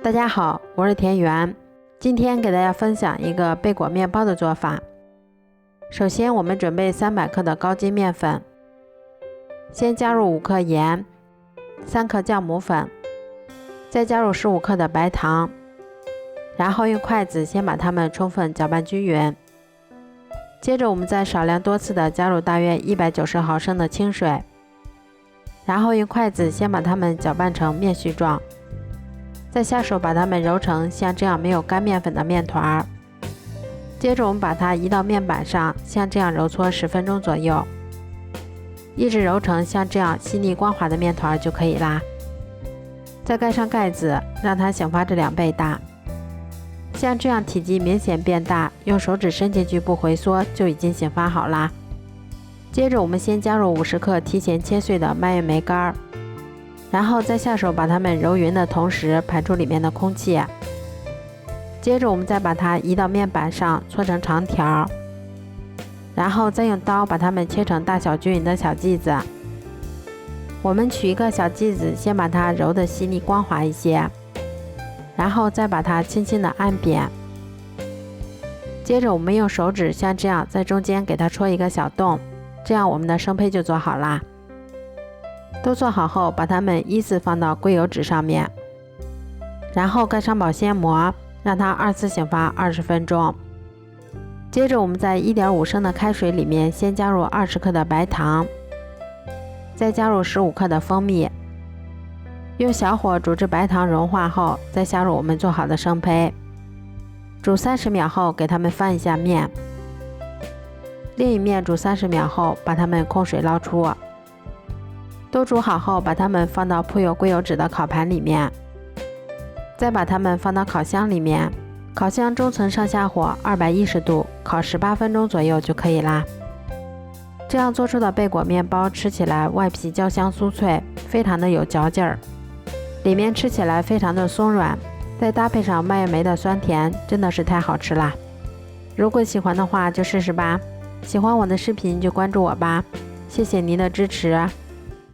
大家好，我是田园，今天给大家分享一个贝果面包的做法。首先我们准备300克的高筋面粉，先加入5克盐，3克酵母粉，再加入15克的白糖，然后用筷子先把它们充分搅拌均匀。接着我们再少量多次的加入大约190毫升的清水，然后用筷子先把它们搅拌成面絮状，再下手把它们揉成像这样没有干面粉的面团。接着我们把它移到面板上，像这样揉搓10分钟左右，一直揉成像这样细腻光滑的面团就可以啦。再盖上盖子，让它醒发至2倍大。像这样体积明显变大，用手指伸进去不回缩就已经醒发好啦。接着我们先加入50克提前切碎的蔓越莓干，然后再下手把它们揉匀的同时排出里面的空气。接着我们再把它移到面板上搓成长条，然后再用刀把它们切成大小均匀的小剂子。我们取一个小剂子，先把它揉得细腻光滑一些，然后再把它轻轻的按扁。接着我们用手指像这样在中间给它戳一个小洞，这样我们的生胚就做好啦。都做好后，把它们依次放到硅油纸上面，然后盖上保鲜膜，让它2次醒发20分钟。接着我们在1.5升的开水里面先加入20克的白糖，再加入15克的蜂蜜，用小火煮至白糖融化后，再下入我们做好的生胚，煮30秒后给它们翻一下面，另一面煮30秒后把它们控水捞出。都煮好后，把它们放到铺有硅油纸的烤盘里面，再把它们放到烤箱里面，烤箱中层上下火210度，烤18分钟左右就可以啦。这样做出的贝果面包吃起来外皮焦香酥脆，非常的有嚼劲儿，里面吃起来非常的松软，再搭配上蔓越莓的酸甜，真的是太好吃啦。如果喜欢的话就试试吧，喜欢我的视频就关注我吧，谢谢您的支持。